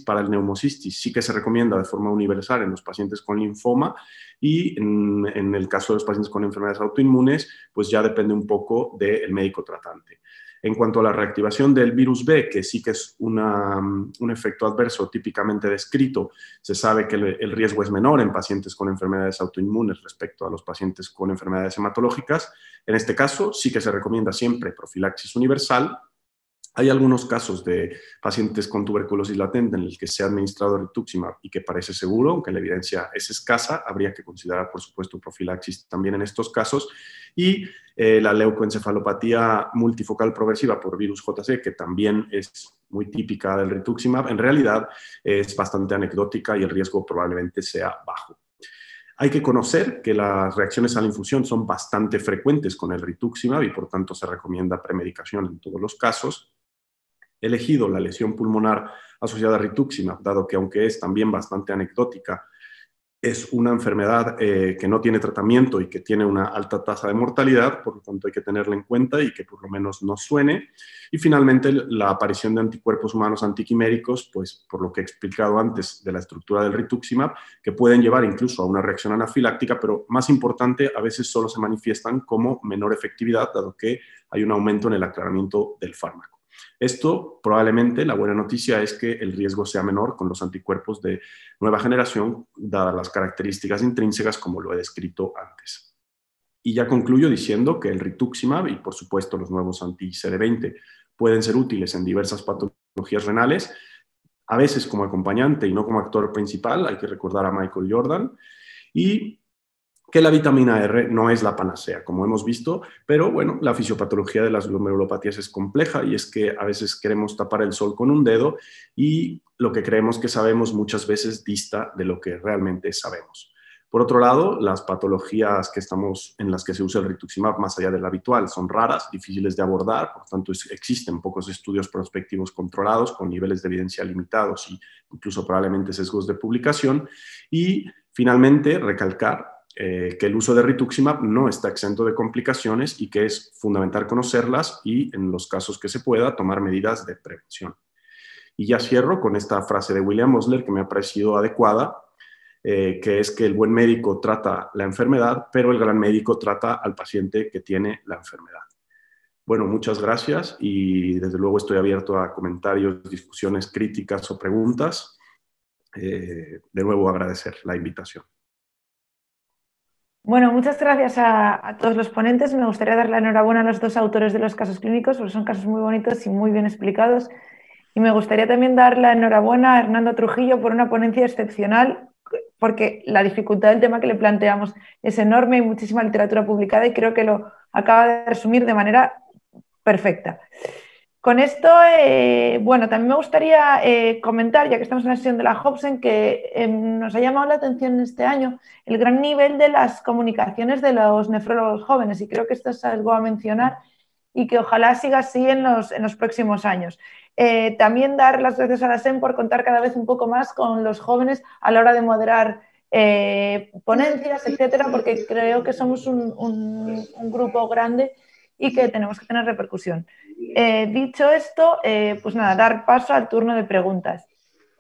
para el neumocistis sí que se recomienda de forma universal en los pacientes con linfoma, y en el caso de los pacientes con enfermedades autoinmunes, pues ya depende un poco del médico tratante. En cuanto a la reactivación del virus B, que sí que es un efecto adverso típicamente descrito, se sabe que el riesgo es menor en pacientes con enfermedades autoinmunes respecto a los pacientes con enfermedades hematológicas. En este caso, sí que se recomienda siempre profilaxis universal. Hay algunos casos de pacientes con tuberculosis latente en el que se ha administrado rituximab y que parece seguro, aunque la evidencia es escasa. Habría que considerar, por supuesto, profilaxis también en estos casos. Y la leucoencefalopatía multifocal progresiva por virus JC, que también es muy típica del rituximab, en realidad es bastante anecdótica y el riesgo probablemente sea bajo. Hay que conocer que las reacciones a la infusión son bastante frecuentes con el rituximab y por tanto se recomienda premedicación en todos los casos. He elegido la lesión pulmonar asociada a rituximab, dado que aunque es también bastante anecdótica, es una enfermedad que no tiene tratamiento y que tiene una alta tasa de mortalidad, por lo tanto hay que tenerla en cuenta y que por lo menos no suene. Y finalmente la aparición de anticuerpos humanos antiquiméricos, pues por lo que he explicado antes de la estructura del rituximab, que pueden llevar incluso a una reacción anafiláctica, pero más importante, a veces solo se manifiestan como menor efectividad, dado que hay un aumento en el aclaramiento del fármaco. Esto probablemente, la buena noticia es que el riesgo sea menor con los anticuerpos de nueva generación, dadas las características intrínsecas como lo he descrito antes. Y ya concluyo diciendo que el rituximab y por supuesto los nuevos anti-CD20 pueden ser útiles en diversas patologías renales, a veces como acompañante y no como actor principal. Hay que recordar a Michael Jordan. Y que la vitamina R no es la panacea, como hemos visto, pero bueno, la fisiopatología de las glomerulopatías es compleja y es que a veces queremos tapar el sol con un dedo y lo que creemos que sabemos muchas veces dista de lo que realmente sabemos. Por otro lado, las patologías en las que se usa el rituximab más allá del habitual son raras, difíciles de abordar, por tanto existen pocos estudios prospectivos controlados con niveles de evidencia limitados y incluso probablemente sesgos de publicación. Y finalmente, recalcar que el uso de rituximab no está exento de complicaciones y que es fundamental conocerlas y, en los casos que se pueda, tomar medidas de prevención. Y ya cierro con esta frase de William Osler que me ha parecido adecuada, que es que el buen médico trata la enfermedad, pero el gran médico trata al paciente que tiene la enfermedad. Bueno, muchas gracias y desde luego estoy abierto a comentarios, discusiones, críticas o preguntas. De nuevo agradecer la invitación. Bueno, muchas gracias a todos los ponentes. Me gustaría dar la enhorabuena a los dos autores de los casos clínicos, porque son casos muy bonitos y muy bien explicados. Y me gustaría también dar la enhorabuena a Hernando Trujillo por una ponencia excepcional, porque la dificultad del tema que le planteamos es enorme, hay muchísima literatura publicada y creo que lo acaba de resumir de manera perfecta. Con esto, bueno, también me gustaría comentar, ya que estamos en la sesión de la Hobson, que nos ha llamado la atención este año el gran nivel de las comunicaciones de los nefrólogos jóvenes, y creo que esto es algo a mencionar y que ojalá siga así en los próximos años. También dar las gracias a la SEM por contar cada vez un poco más con los jóvenes a la hora de moderar ponencias, etcétera, porque creo que somos un grupo grande y que tenemos que tener repercusión. Dicho esto, pues nada, dar paso al turno de preguntas.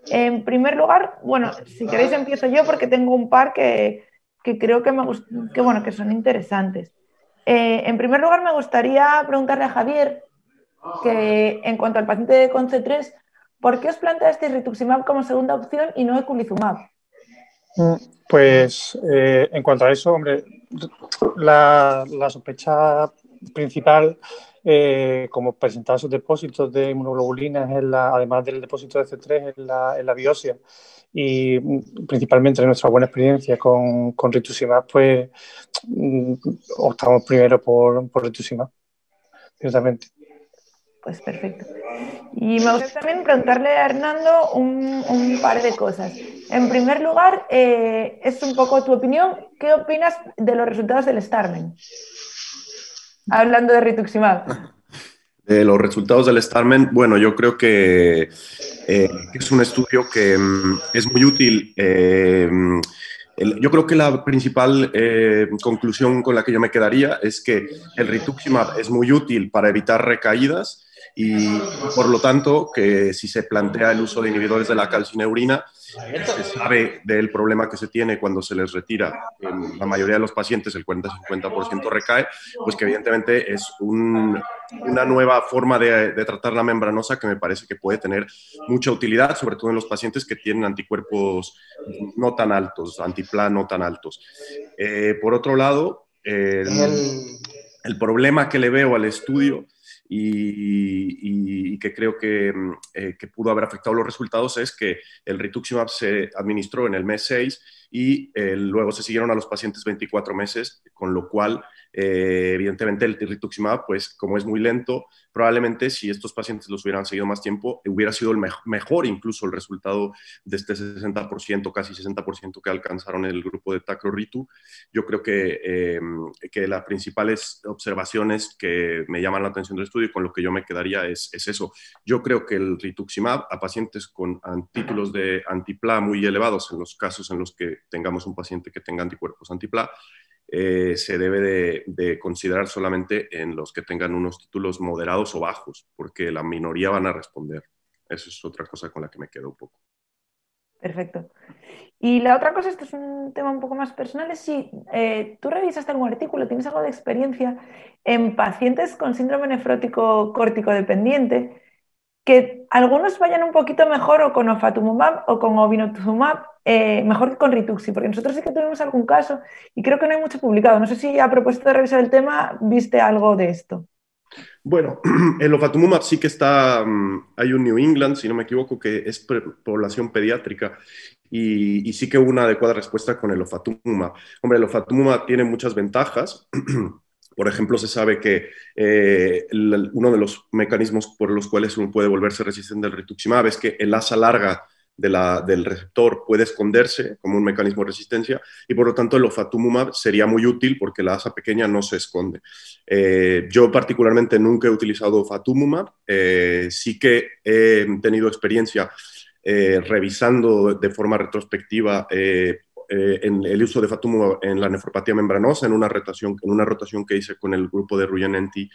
En primer lugar, bueno, si queréis empiezo yo porque tengo un par que creo que son interesantes. En primer lugar, me gustaría preguntarle a Javier que en cuanto al paciente con C3, ¿por qué os planteasteis rituximab como segunda opción y no eculizumab? Pues en cuanto a eso, hombre, la sospecha principal, como presentar sus depósitos de inmunoglobulinas, además del depósito de C3, en la biopsia, y principalmente en nuestra buena experiencia con rituximab, pues optamos primero por rituximab, ciertamente. Pues perfecto. Y me gustaría también preguntarle a Hernando un par de cosas. En primer lugar, es un poco tu opinión. ¿Qué opinas de los resultados del STARMEN? Hablando de rituximab. De los resultados del STARMEN, bueno, yo creo que es un estudio que es muy útil. Yo creo que la principal conclusión con la que yo me quedaría es que el rituximab es muy útil para evitar recaídas y, por lo tanto, que si se plantea el uso de inhibidores de la calcineurina, se sabe del problema que se tiene cuando se les retira. En la mayoría de los pacientes, el 40-50% recae, pues que evidentemente es una nueva forma de tratar la membranosa que me parece que puede tener mucha utilidad, sobre todo en los pacientes que tienen anticuerpos no tan altos, antipla no tan altos. Por otro lado, el problema que le veo al estudio y que creo que pudo haber afectado los resultados es que el rituximab se administró en el mes 6 y luego se siguieron a los pacientes 24 meses, con lo cual evidentemente el rituximab, pues como es muy lento, probablemente si estos pacientes los hubieran seguido más tiempo, hubiera sido mejor incluso el resultado de este 60%, casi 60% que alcanzaron el grupo de Tacro-Ritu. Yo creo que las principales observaciones que me llaman la atención del estudio y con lo que yo me quedaría es eso. Yo creo que el rituximab a pacientes con títulos de antipla muy elevados, en los casos en los que tengamos un paciente que tenga anticuerpos antipla, se debe de considerar solamente en los que tengan unos títulos moderados o bajos, porque la minoría van a responder. Eso es otra cosa con la que me quedo un poco. Perfecto. Y la otra cosa, esto es un tema un poco más personal, es si tú revisaste algún artículo, tienes algo de experiencia en pacientes con síndrome nefrótico córtico-dependiente, que algunos vayan un poquito mejor o con ofatumumab o con obinutuzumab, mejor que con rituxi, porque nosotros sí que tuvimos algún caso y creo que no hay mucho publicado. No sé si a propósito de revisar el tema, viste algo de esto. Bueno, el ofatumumab sí que está, hay un New England, si no me equivoco, que es población pediátrica y sí que hubo una adecuada respuesta con el ofatumumab. Hombre, el ofatumumab tiene muchas ventajas. Por ejemplo, se sabe que uno de los mecanismos por los cuales uno puede volverse resistente al rituximab es que el asa larga del receptor puede esconderse como un mecanismo de resistencia y por lo tanto el ofatumumab sería muy útil porque la asa pequeña no se esconde. Yo particularmente nunca he utilizado ofatumumab, sí que he tenido experiencia revisando de forma retrospectiva en el uso de ofatumumab en la nefropatía membranosa, en una rotación que hice con el grupo de Ruyenenti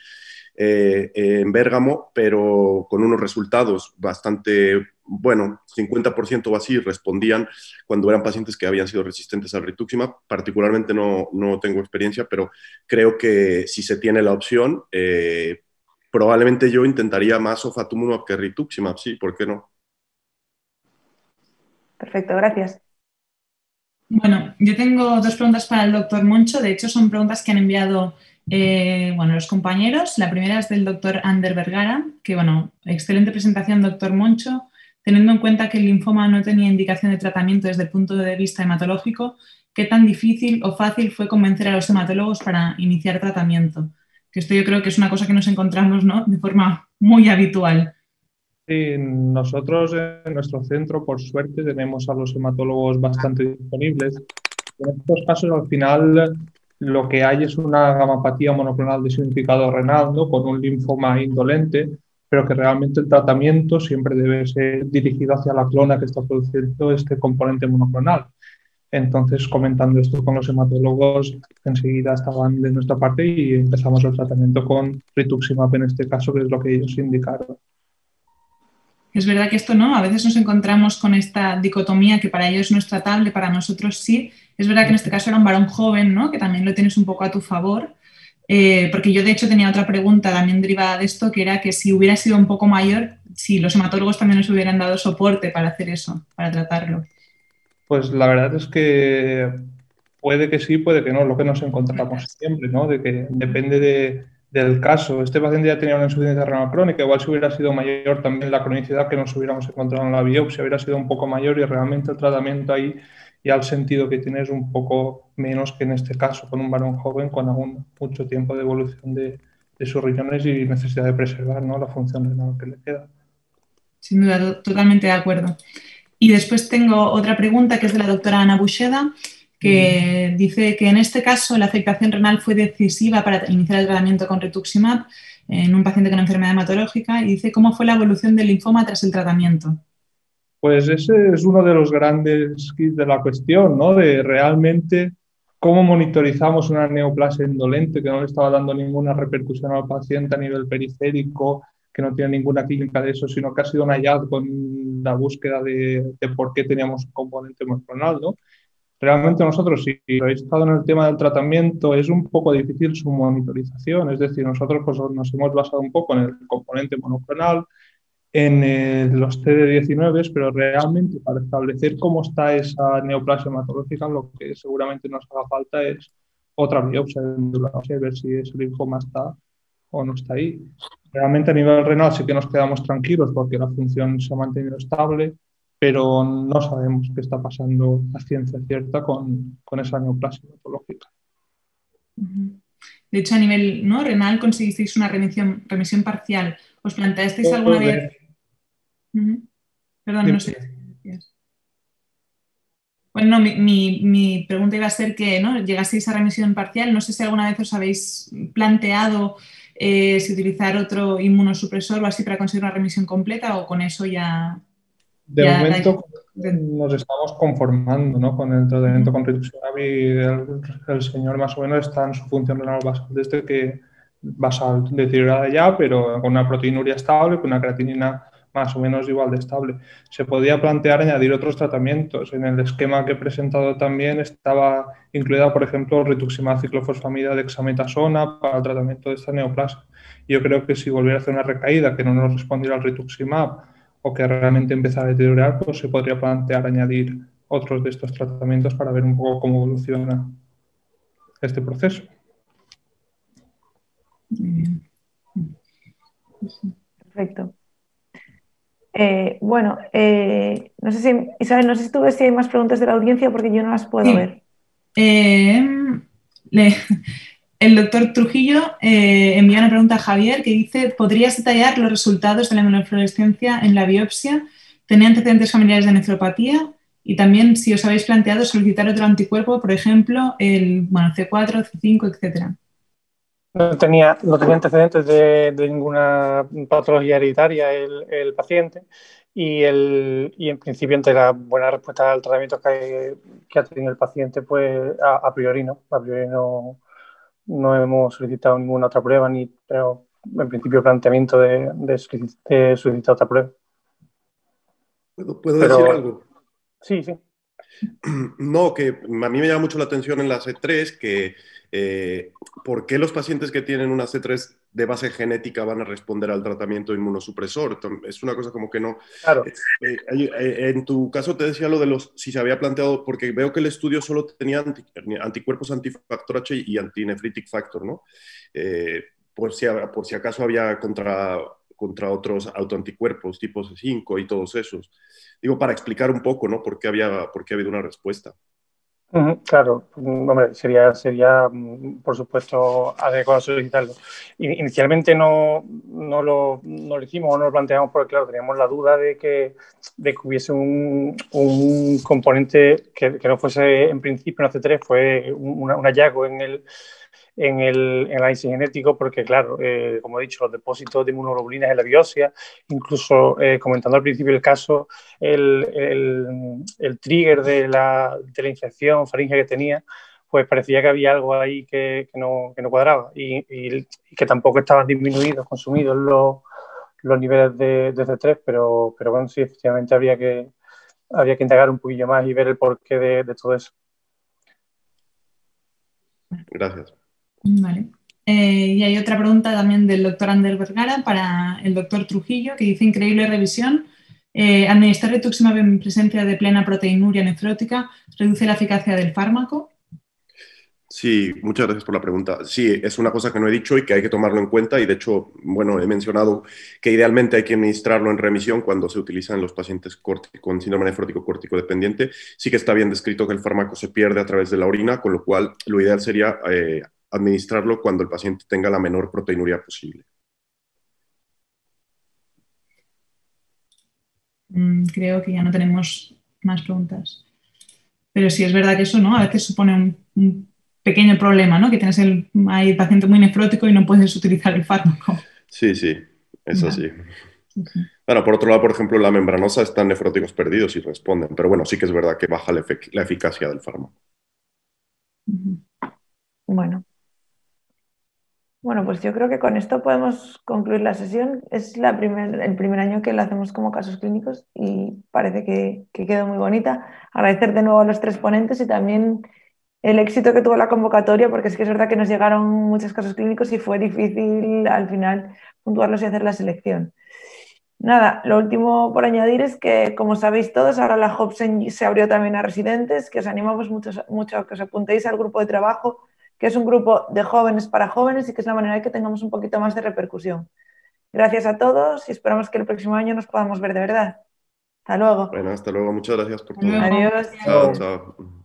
en Bérgamo, pero con unos resultados bastante, bueno, 50% o así respondían cuando eran pacientes que habían sido resistentes al rituximab. Particularmente no tengo experiencia, pero creo que si se tiene la opción, probablemente yo intentaría más ofatumumab que rituximab, sí, ¿por qué no? Perfecto, gracias. Bueno, yo tengo dos preguntas para el doctor Moncho. De hecho, son preguntas que han enviado los compañeros. La primera es del doctor Ander Vergara, que, bueno, excelente presentación, doctor Moncho. Teniendo en cuenta que el linfoma no tenía indicación de tratamiento desde el punto de vista hematológico, ¿qué tan difícil o fácil fue convencer a los hematólogos para iniciar tratamiento? Que esto yo creo que es una cosa que nos encontramos, ¿no?, de forma muy habitual. Sí, nosotros en nuestro centro, por suerte, tenemos a los hematólogos bastante disponibles. En estos casos, al final, lo que hay es una gamapatía monoclonal de significado renal, ¿no?, con un linfoma indolente, pero que realmente el tratamiento siempre debe ser dirigido hacia la clona que está produciendo este componente monoclonal. Entonces, comentando esto con los hematólogos, enseguida estaban de nuestra parte y empezamos el tratamiento con rituximab en este caso, que es lo que ellos indicaron. Es verdad que esto no, a veces nos encontramos con esta dicotomía que para ellos no es tratable, para nosotros sí. Es verdad que en este caso era un varón joven, ¿no?, que también lo tienes un poco a tu favor, porque yo de hecho tenía otra pregunta también derivada de esto, que era que si hubiera sido un poco mayor, si los hematólogos también nos hubieran dado soporte para hacer eso, para tratarlo. Pues la verdad es que puede que sí, puede que no, lo que nos encontramos siempre, ¿no? De que depende del caso. Este paciente ya tenía una insuficiencia renal crónica, igual si hubiera sido mayor también la cronicidad que nos hubiéramos encontrado en la biopsia hubiera sido un poco mayor y realmente el tratamiento ahí ya el sentido que tiene es un poco menos que en este caso, con un varón joven con aún mucho tiempo de evolución de sus riñones y necesidad de preservar, ¿no?, la función renal que le queda. Sin duda, totalmente de acuerdo. Y después tengo otra pregunta que es de la doctora Ana Buxeda, que dice que en este caso la afectación renal fue decisiva para iniciar el tratamiento con rituximab en un paciente con enfermedad hematológica y dice cómo fue la evolución del linfoma tras el tratamiento. Pues ese es uno de los grandes kits de la cuestión, ¿no? De realmente cómo monitorizamos una neoplasia indolente que no le estaba dando ninguna repercusión al paciente a nivel periférico, que no tiene ninguna clínica de eso, sino que ha sido un hallazgo en la búsqueda de por qué teníamos un componente monoclonal, ¿no? Realmente nosotros, si habéis estado en el tema del tratamiento, es un poco difícil su monitorización, es decir, nosotros pues, nos hemos basado un poco en el componente monoclonal, en los CD19, pero realmente para establecer cómo está esa neoplasia hematológica, lo que seguramente nos haga falta es otra biopsia de médula ósea y ver si ese linfoma está o no está ahí. Realmente a nivel renal sí que nos quedamos tranquilos porque la función se ha mantenido estable, pero no sabemos qué está pasando a ciencia cierta con esa neoplasia hematológica. De hecho, a nivel, ¿no?, renal conseguisteis una remisión parcial. ¿Os planteasteis alguna vez? Perdón, no sé. Bueno, no, mi pregunta iba a ser que, ¿no?, llegasteis a remisión parcial. No sé si alguna vez os habéis planteado si utilizar otro inmunosupresor o así para conseguir una remisión completa o con eso ya... De momento nos estamos conformando, ¿no?, con el tratamiento con rituximab y el señor más o menos está en su función renal basal deteriorada ya, pero con una proteinuria estable, con una creatinina más o menos igual de estable. Se podía plantear añadir otros tratamientos. En el esquema que he presentado también estaba incluida, por ejemplo, rituximab ciclofosfamida dexametasona para el tratamiento de esta neoplasia. Yo creo que si volviera a hacer una recaída que no nos respondiera al rituximab o que realmente empezara a deteriorar, pues se podría plantear añadir otros de estos tratamientos para ver un poco cómo evoluciona este proceso. Perfecto. No sé si, Isabel, no sé si tú ves si hay más preguntas de la audiencia porque yo no las puedo ver. El doctor Trujillo envía una pregunta a Javier que dice: ¿podrías detallar los resultados de la inmunofluorescencia en la biopsia, tenía antecedentes familiares de nefropatía y también si os habéis planteado solicitar otro anticuerpo, por ejemplo, el C4, C5, etc. No tenía antecedentes de ninguna patología hereditaria el paciente y en principio ante la buena respuesta al tratamiento que ha tenido el paciente, pues a priori no hemos solicitado ninguna otra prueba, pero en principio el planteamiento de solicitar otra prueba. ¿Puedo decir algo? Sí, sí. No, que a mí me llama mucho la atención en la C3 que ¿por qué los pacientes que tienen una C3 de base genética van a responder al tratamiento inmunosupresor? Es una cosa como que no... Claro. En tu caso te decía lo de si se había planteado, porque veo que el estudio solo tenía anticuerpos antifactor H y antinephritic factor, ¿no? Por si acaso había contra otros autoanticuerpos tipo C5 y todos esos. Digo, para explicar un poco, ¿no? ¿Por qué ha habido una respuesta? Claro, hombre, sería por supuesto adecuado solicitarlo. Inicialmente no lo hicimos o no lo planteamos porque, claro, teníamos la duda de que hubiese un componente que no fuese en principio una C3, fue un hallazgo en el análisis genético, porque claro, como he dicho, los depósitos de inmunoglobulinas en la biopsia, incluso comentando al principio el caso, el trigger de la infección faríngea que tenía, pues parecía que había algo ahí que no cuadraba y que tampoco estaban disminuidos, consumidos los niveles de C3, pero bueno, sí, efectivamente habría que indagar un poquillo más y ver el porqué de todo eso. Gracias. Vale. Y hay otra pregunta también del doctor Ander Vergara para el doctor Trujillo, que dice: increíble revisión. ¿Administrar rituximab en presencia de plena proteinuria nefrótica reduce la eficacia del fármaco? Sí, muchas gracias por la pregunta. Sí, es una cosa que no he dicho y que hay que tomarlo en cuenta y de hecho, bueno, he mencionado que idealmente hay que administrarlo en remisión cuando se utiliza en los pacientes con síndrome nefrótico córtico dependiente. Sí que está bien descrito que el fármaco se pierde a través de la orina, con lo cual lo ideal sería administrarlo cuando el paciente tenga la menor proteinuria posible. Creo que ya no tenemos más preguntas. Pero sí es verdad que eso, ¿no? A veces supone un pequeño problema, ¿no? Que tienes el paciente muy nefrótico y no puedes utilizar el fármaco. Sí, eso sí. Bueno, por otro lado, por ejemplo, la membranosa están nefróticos perdidos y responden, pero bueno, sí que es verdad que baja la eficacia del fármaco. Bueno, pues yo creo que con esto podemos concluir la sesión. Es el primer año que la hacemos como casos clínicos y parece que quedó muy bonita. Agradecer de nuevo a los tres ponentes y también el éxito que tuvo la convocatoria, porque es que es verdad que nos llegaron muchos casos clínicos y fue difícil al final puntuarlos y hacer la selección. Nada, lo último por añadir es que, como sabéis todos, ahora la Hobson se abrió también a residentes, que os animamos mucho a que os apuntéis al grupo de trabajo, que es un grupo de jóvenes para jóvenes y que es la manera de que tengamos un poquito más de repercusión. Gracias a todos y esperamos que el próximo año nos podamos ver de verdad. Hasta luego. Bueno, hasta luego. Muchas gracias por todo. Adiós. Chao, chao.